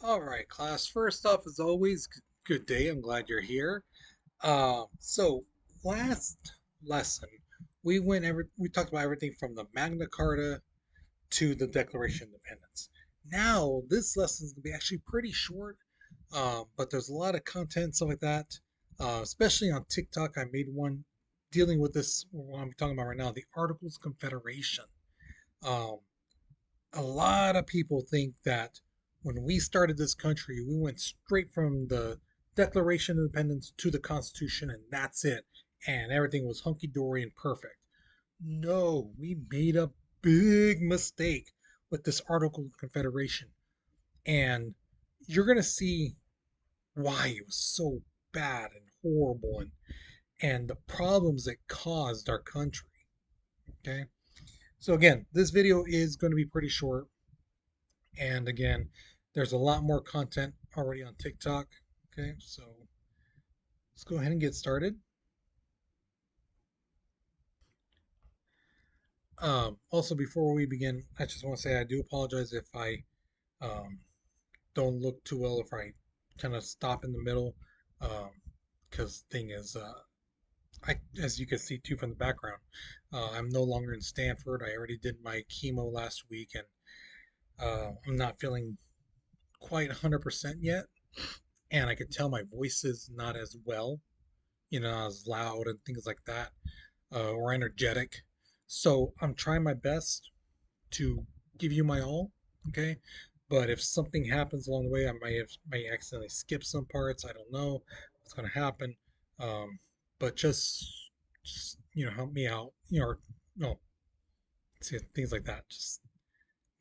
All right, class. First off, as always, good day. I'm glad you're here. So last lesson, we talked about everything from the Magna Carta to the Declaration of Independence. Now this lesson is gonna be actually pretty short, but there's a lot of content stuff like that. Especially on TikTok, I made one dealing with this. What I'm talking about right now, the Articles of Confederation. Um, a lot of people think that when we started this country, we went straight from the Declaration of Independence to the Constitution, and that's it. And everything was hunky dory and perfect. No, we made a big mistake with this Article of Confederation. And you're going to see why it was so bad and horrible and the problems it caused our country. Okay. So, again, this video is going to be pretty short. And again, there's a lot more content already on TikTok. Okay, so let's go ahead and get started. Also, before we begin, I just want to say I do apologize if I um, don't look too well, if I kind of stop in the middle. Because thing is, as you can see too from the background, I'm no longer in Stanford. I already did my chemo last week, and I'm not feeling quite 100% yet. And I could tell my voice is not as well, not as loud and things like that, or energetic. So I'm trying my best to give you my all, okay? But if something happens along the way, may accidentally skip some parts. I don't know what's going to happen. Um, but just help me out. Or no, see, things like that. Just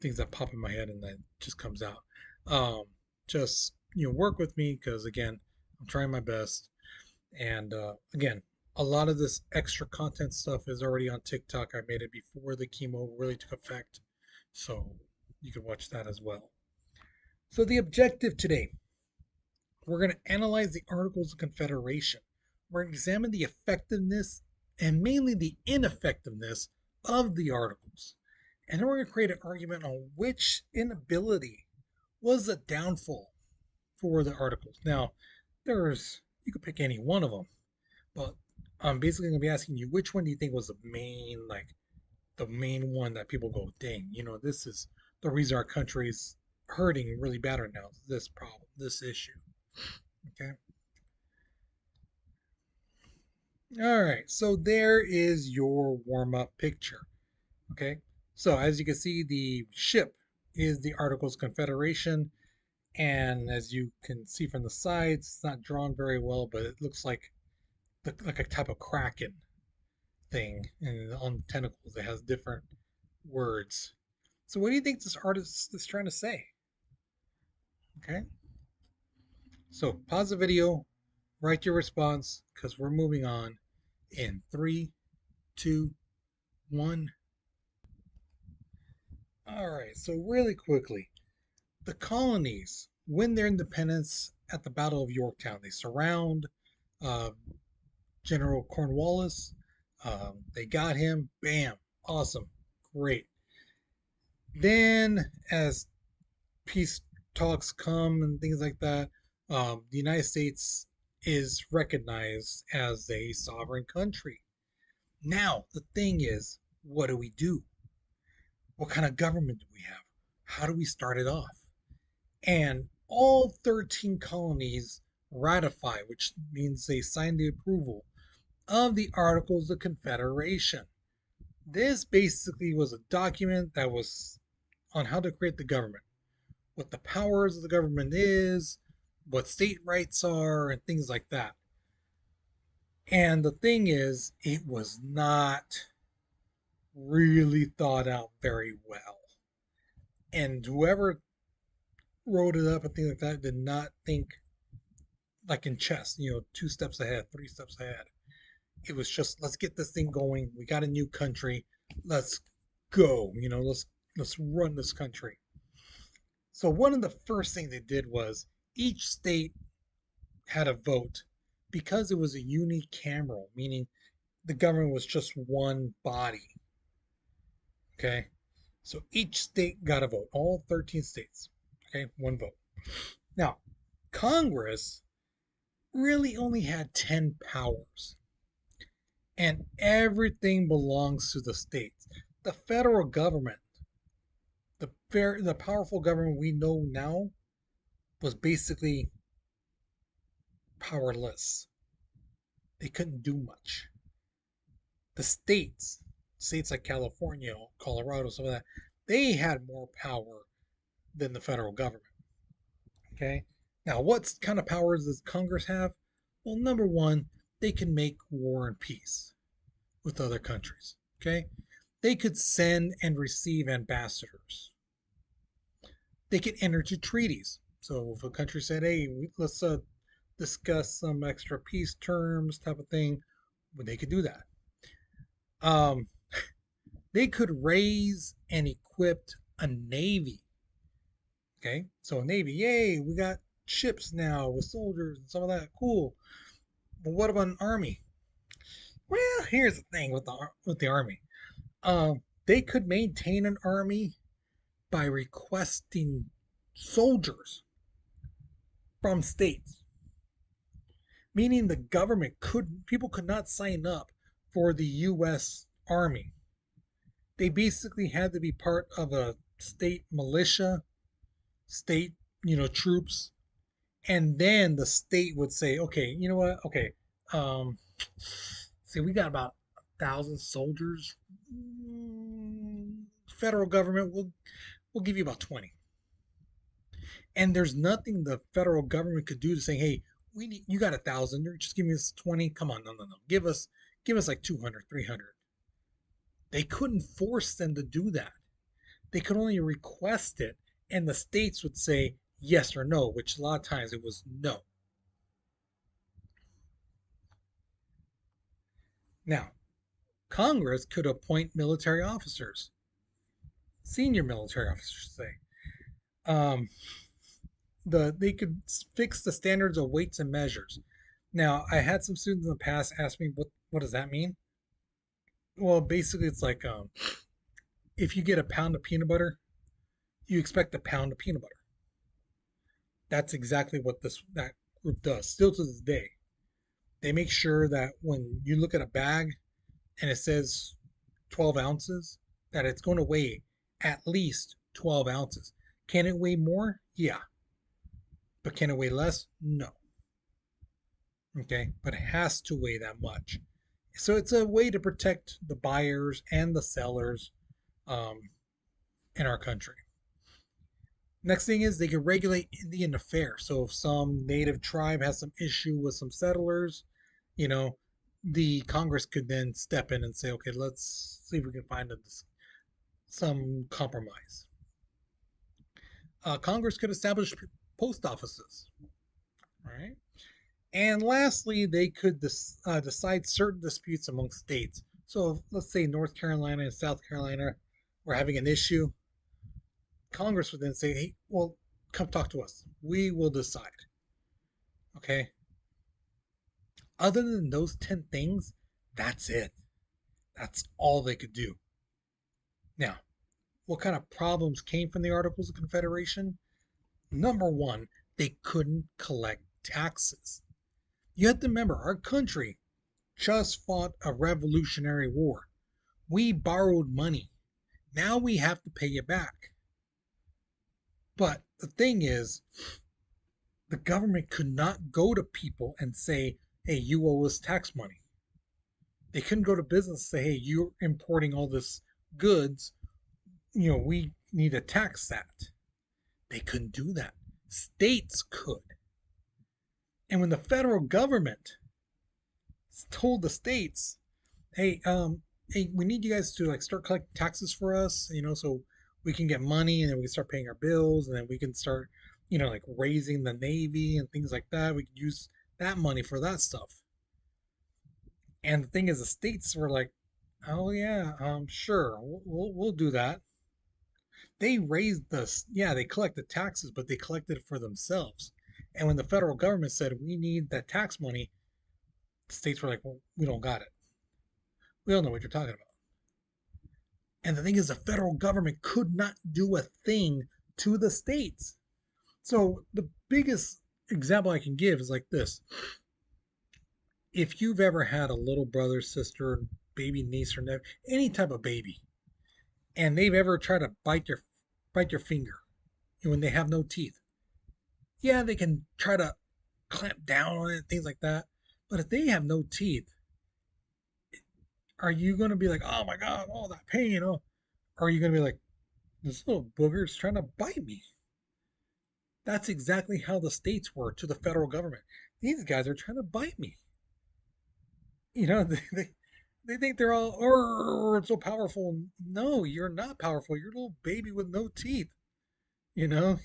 things that pop in my head and then just comes out. Um, just work with me because again, I'm trying my best. And again, a lot of this extra content stuff is already on TikTok. I made it before the chemo really took effect. So you can watch that as well. So, the objective today, we're going to analyze the Articles of Confederation. We're going to examine the effectiveness and mainly the ineffectiveness of the Articles. And then we're going to create an argument on which inability was the downfall for the Articles. Now, you could pick any one of them. But I'm basically gonna be asking you which one do you think was the main one that people go, dang, this is the reason our country's hurting really bad right now. This problem, this issue. Okay. All right. So there is your warm-up picture. Okay. So as you can see, the ship is the Articles Confederation, and as you can see from the sides, it's not drawn very well, but it looks like a type of kraken thing, and on the tentacles it has different words. So what do you think this artist is trying to say? Okay, so pause the video, write your response because we're moving on in three, two, one. All right, so really quickly, the colonies win their independence at the Battle of Yorktown. They surround uh, General Cornwallis. They got him. Bam, awesome, great. Then as peace talks come and things like that, the United States is recognized as a sovereign country. Now, the thing is, what do we do? What kind of government do we have? How do we start it off? And all 13 colonies ratify, which means they sign the approval of the Articles of Confederation. This basically was a document that was on how to create the government, what the powers of the government is, what state rights are, and things like that. And the thing is, it was not really thought out very well. And whoever wrote it up and things like that did not think like in chess, two steps ahead, three steps ahead. It was just let's get this thing going. We got a new country. Let's go. Let's run this country. So one of the first things they did was each state had a vote because it was a unicameral, meaning the government was just one body. Okay. So each state got a vote, all 13 states. Okay. One vote. Now, Congress really only had 10 powers, and everything belongs to the states. The federal government, the powerful government we know now, was basically powerless. They couldn't do much. The states like California, Colorado, some of that, they had more power than the federal government. Okay. Now, what kind of powers does Congress have? Well, number one, they can make war and peace with other countries. Okay. They could send and receive ambassadors. They could enter into treaties. So if a country said, "Hey, let's discuss some extra peace terms," type of thing, well, they could do that. Um, they could raise and equip a navy. Okay, so a navy, yay, we got ships now with soldiers and some of that. Cool. But what about an army? Well, here's the thing with the army. They could maintain an army by requesting soldiers from states, meaning the government could people could not sign up for the U.S. Army. They basically had to be part of a state militia, state troops, and then the state would say, okay, you know what, okay, um, see, we got about 1,000 soldiers. Federal government will give you about 20, and there's nothing the federal government could do to say, hey, we need you got 1,000, you're just giving us 20. Come on, no, no, no, give us like 200, 300. They couldn't force them to do that. They could only request it, and the states would say yes or no, which a lot of times it was no. Now, Congress could appoint military officers, senior military officers, say. Um, they could fix the standards of weights and measures. Now, I had some students in the past ask me, what does that mean? Well, basically, it's like if you get a pound of peanut butter, you expect a pound of peanut butter. That's exactly what that group does. Still to this day, they make sure that when you look at a bag and it says 12 ounces, that it's going to weigh at least 12 ounces. Can it weigh more? Yeah. But can it weigh less? No. Okay. But it has to weigh that much. So it's a way to protect the buyers and the sellers um, in our country. Next thing is they can regulate Indian affairs. So if some native tribe has some issue with some settlers, you know, the Congress could then step in and say, okay, let's see if we can find some compromise. Congress could establish post offices, right? And lastly, they could decide certain disputes among states. So, if, let's say North Carolina and South Carolina were having an issue, Congress would then say, "Hey, well, come talk to us. We will decide." Okay. Other than those 10 things, that's it. That's all they could do. Now, what kind of problems came from the Articles of Confederation? Number one, they couldn't collect taxes. You have to remember, our country just fought a revolutionary war. We borrowed money. Now we have to pay it back. But the thing is, the government could not go to people and say, hey, you owe us tax money. They couldn't go to business and say, hey, you're importing all this goods. We need to tax that. They couldn't do that. States could. And when the federal government told the states, hey, we need you guys to like start collecting taxes for us, so we can get money and then we can start paying our bills and then we can start, like raising the navy and things like that. We can use that money for that stuff. And the thing is, the states were like, oh yeah, sure, we'll do that. They raised yeah, they collected taxes, but they collected it for themselves. And when the federal government said we need that tax money, the states were like, well, we don't got it. We don't know what you're talking about. And the thing is, the federal government could not do a thing to the states. So the biggest example I can give is like this. If you've ever had a little brother, sister, baby niece or nephew, any type of baby, and they've ever tried to bite your finger when they have no teeth, yeah, they can try to clamp down on it, things like that. But if they have no teeth, are you going to be like, oh my God, all that pain? Oh, or are you going to be like, this little booger's trying to bite me? That's exactly how the states were to the federal government. These guys are trying to bite me. You know, they think they're all, oh, so powerful. No, you're not powerful. You're a little baby with no teeth. You know,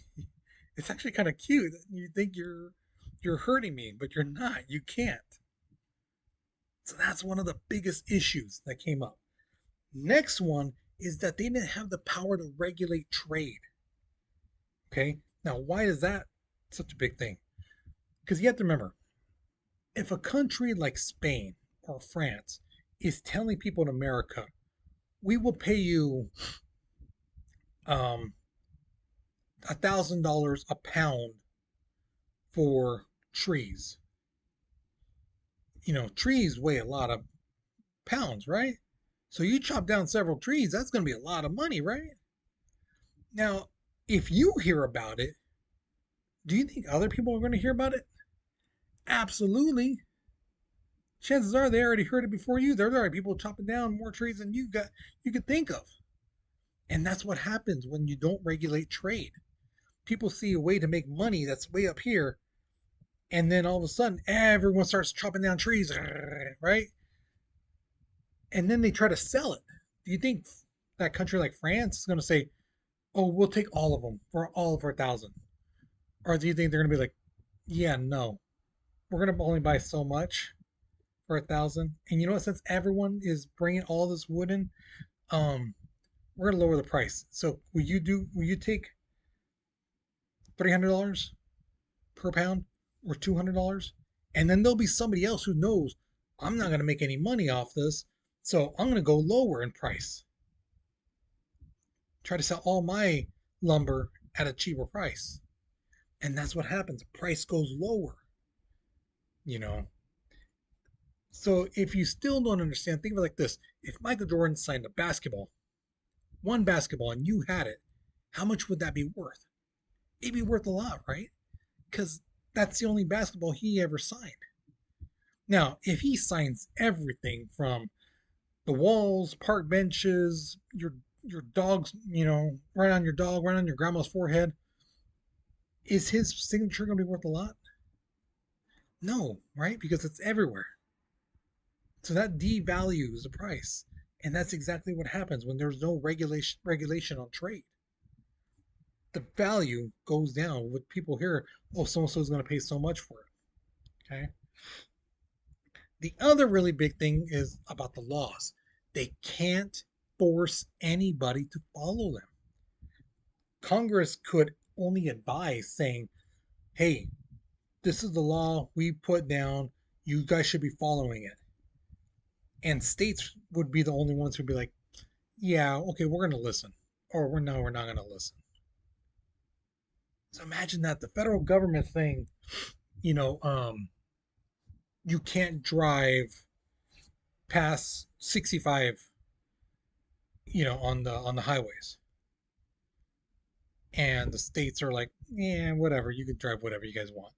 it's actually kind of cute. You think you're hurting me, but you're not. You can't. So that's one of the biggest issues that came up. Next one is that they didn't have the power to regulate trade. Okay. Now, why is that such a big thing? Because you have to remember, if a country like Spain or France is telling people in America, we will pay you um, $1,000 a pound for trees. You know, trees weigh a lot of pounds, right? So you chop down several trees, that's going to be a lot of money, right? Now, if you hear about it, do you think other people are going to hear about it? Absolutely. Chances are they already heard it before you. There are already people chopping down more trees than you could think of. And that's what happens when you don't regulate trade. People see a way to make money that's way up here, and then all of a sudden everyone starts chopping down trees, right? And then they try to sell it. Do you think that country like France is going to say, "Oh, we'll take all of them for all of our thousand," or do you think they're going to be like, "Yeah, no, we're going to only buy so much for 1,000," and you know what? Since everyone is bringing all this wood in, um, we're going to lower the price. So will you take $300 per pound or $200? And then there'll be somebody else who knows I'm not going to make any money off this, so I'm going to go lower in price. Try to sell all my lumber at a cheaper price. And that's what happens. Price goes lower, you know. So if you still don't understand, think of it like this. If Michael Jordan signed a basketball, one basketball, and you had it, how much would that be worth? It'd be worth a lot, right? Because that's the only basketball he ever signed. Now, if he signs everything from the walls, park benches, your dog's, right on your dog, right on your grandma's forehead, is his signature going to be worth a lot? No, right? Because it's everywhere. So that devalues the price. And that's exactly what happens when there's no regulation on trade. The value goes down with people here. Oh, so and so is going to pay so much for it. Okay. The other really big thing is about the laws. They can't force anybody to follow them. Congress could only advise saying, hey, this is the law we put down. You guys should be following it. And states would be the only ones who'd be like, yeah, okay, we're going to listen. Or we're not going to listen. So imagine that the federal government thing, you know, you can't drive past 65, on the highways. And the states are like, yeah, whatever, you can drive whatever you guys want.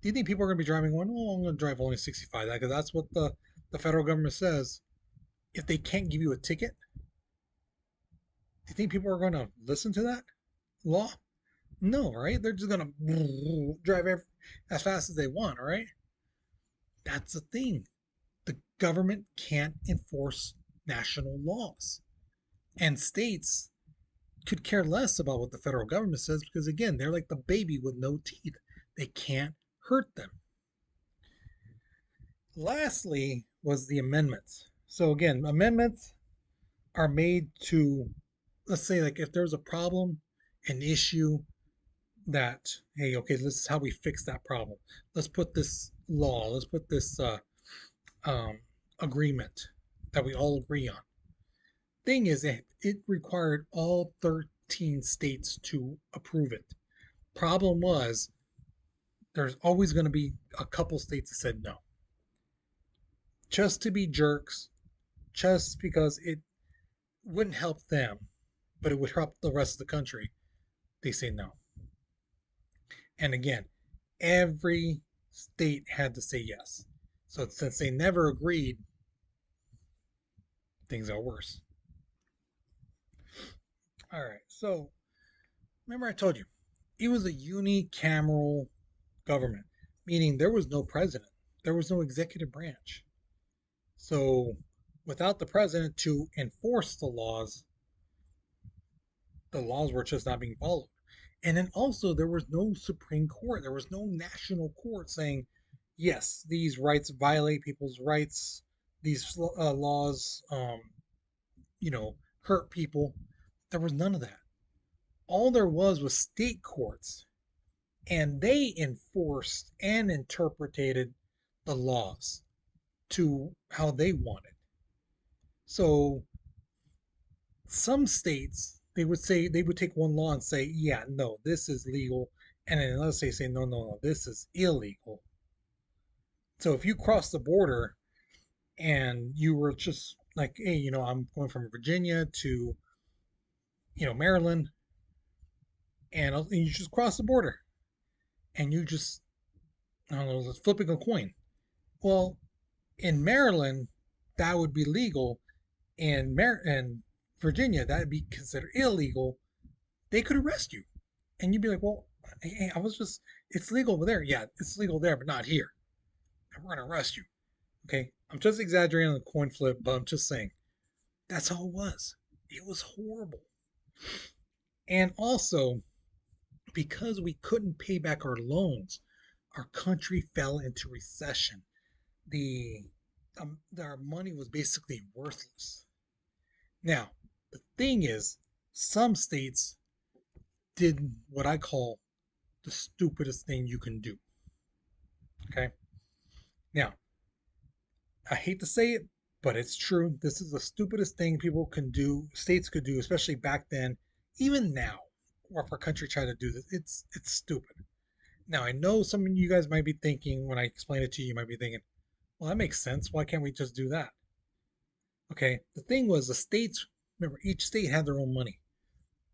Do you think people are going to be driving one? Oh, I'm going to drive only 65? Because that's what the federal government says. If they can't give you a ticket, do you think people are going to listen to that law? No, right? They're just going to drive as fast as they want, all right? That's the thing. The government can't enforce national laws. And states could care less about what the federal government says because, again, they're like the baby with no teeth. They can't hurt them. Lastly, was the amendments. So, again, amendments are made to, let's say, like if there's a problem, an issue that, hey, okay, this is how we fix that problem. Let's put this law, let's put this um, agreement that we all agree on. Thing is, it required all 13 states to approve it. Problem was, there's always going to be a couple states that said no, just to be jerks, just because it wouldn't help them, but it would help the rest of the country. They say no. And again, every state had to say yes. So since they never agreed, things got worse. All right. So remember, I told you it was a unicameral government, meaning there was no president, there was no executive branch. So without the president to enforce the laws were just not being followed. And then also, there was no Supreme Court, there was no national court saying, yes, these rights violate people's rights, these laws, hurt people. There was none of that. All there was state courts, and they enforced and interpreted the laws to how they wanted. So some states they would take one law and say, yeah, no, this is legal, and then another state say, no, no, no, this is illegal. So if you cross the border and you were just like, hey, I'm going from Virginia to Maryland, and you just cross the border and you just, I don't know, flipping a coin. Well, in Maryland, that would be legal. In Virginia, that would be considered illegal. They could arrest you, and you'd be like, "Well, hey, it's legal over there. Yeah, it's legal there, but not here. And we're gonna arrest you." Okay, I'm just exaggerating on the coin flip, but I'm just saying that's how it was. It was horrible, and also because we couldn't pay back our loans, our country fell into recession. The our money was basically worthless. Now, the thing is, some states did what I call the stupidest thing you can do. Okay. Now, I hate to say it, but it's true. This is the stupidest thing people can do, states could do, especially back then, even now, or if our country tried to do this. It's stupid. Now, I know some of you guys might be thinking when I explain it to you, you might be thinking, well, that makes sense. Why can't we just do that? Okay. The thing was, the states, remember, each state had their own money.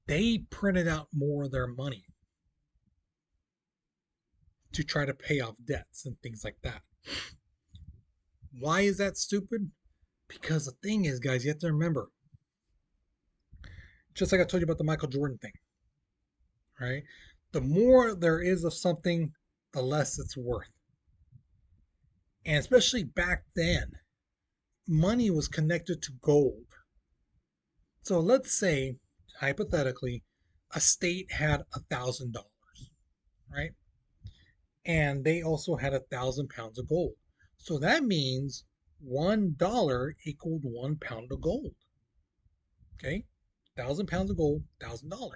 They printed out more of their money to try to pay off debts and things like that. Why is that stupid? Because the thing is, guys, you have to remember, just like I told you about the Michael Jordan thing, right? The more there is of something, the less it's worth. And especially back then, money was connected to gold. So let's say, hypothetically, a state had $1,000, right? And they also had 1,000 pounds of gold. So that means $1 equaled 1 pound of gold. Okay, 1,000 pounds of gold, $1,000.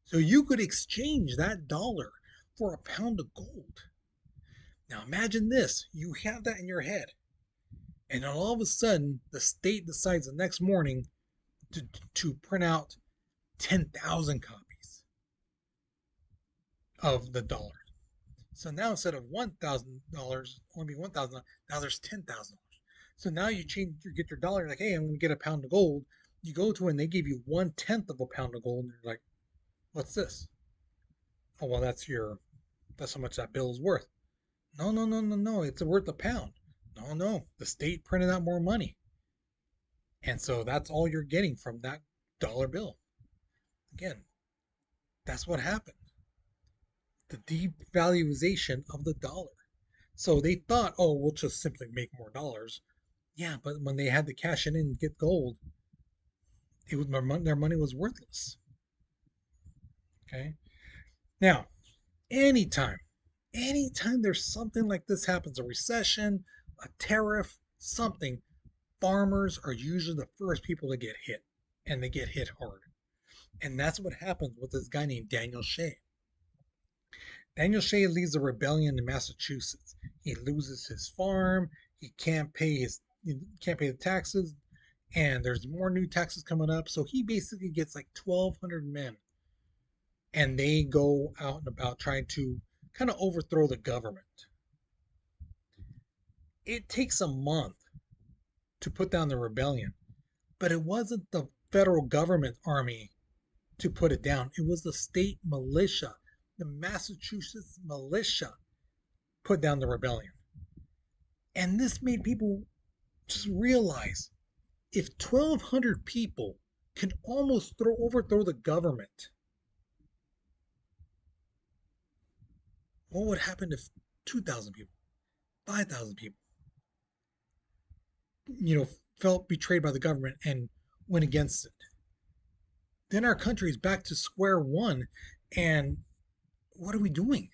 So you could exchange that dollar for a pound of gold. Now imagine this: you have that in your head, and all of a sudden the state decides the next morning to print out 10,000 copies of the dollar. So now instead of $1,000, only be 1,000. Now there's $10,000. So now you get your dollar, like, hey, I'm going to get a pound of gold. You go to it and they give you 1/10 of a pound of gold, and you're like, what's this? Oh well, that's how much that bill is worth. No, no, no, no, no. It's worth a pound. No, no. The state printed out more money, and so that's all you're getting from that dollar bill. Again, that's what happened. The devaluation of the dollar. So they thought, oh, we'll just simply make more dollars. Yeah, but when they had to cash it in and get gold, their money was worthless. Okay. Now, anytime, anytime there's something like this happens, a recession, a tariff, something, farmers are usually the first people to get hit, and they get hit hard. And that's what happens with this guy named Daniel Shea. Daniel Shea leads a rebellion in Massachusetts. He loses his farm. He can't pay the taxes, and there's more new taxes coming up. So he basically gets like 1,200 men, and they go out and about trying to kind of overthrow the government. It takes a month to put down the rebellion, but it wasn't the federal government army to put it down. It was the state militia, the Massachusetts militia put down the rebellion. And this made people just realize if 1,200 people can almost overthrow the government, what would happen if 2,000 people, 5,000 people, felt betrayed by the government and went against it? Then our country is back to square one. And what are we doing?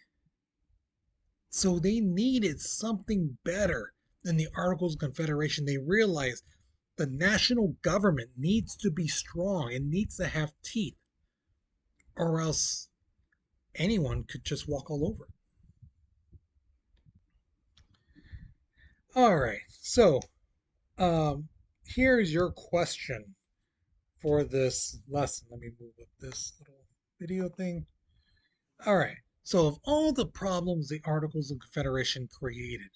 So they needed something better than the Articles of Confederation. They realized the national government needs to be strong. It needs to have teeth, or else anyone could just walk all over it. All right. So here's your question for this lesson. Let me move up this little video thing. All right. So, of all the problems the Articles of Confederation created,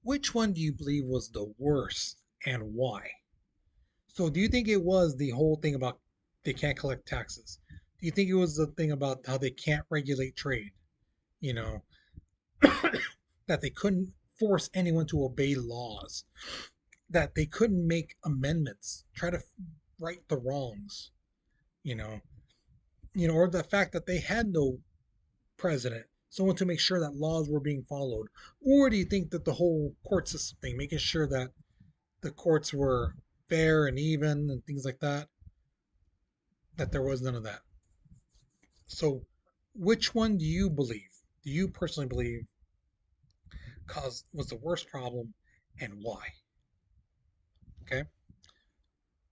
which one do you believe was the worst and why? So, do you think it was the whole thing about they can't collect taxes? Do you think it was the thing about how they can't regulate trade? You know, that they couldn't force anyone to obey laws, that they couldn't make amendments, try to right the wrongs, you know, or the fact that they had no president, someone to make sure that laws were being followed? Or do you think that the whole court system thing, making sure that the courts were fair and even and things like that, that there was none of that? So, which one do you believe? Do you personally believe was the worst problem and why? Okay.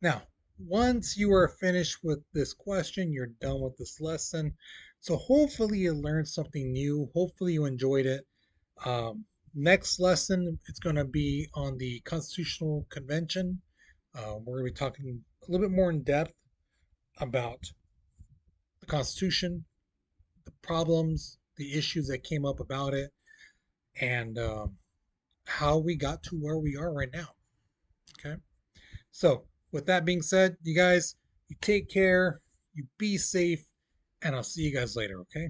Now, once you are finished with this question, you're done with this lesson. So hopefully you learned something new. Hopefully you enjoyed it. Next lesson, it's going to be on the Constitutional Convention. We're going to be talking a little bit more in depth about the Constitution, the problems, the issues that came up about it, and how we got to where we are right now. Okay. So, with that being said, you guys, you take care, you be safe, and I'll see you guys later, okay?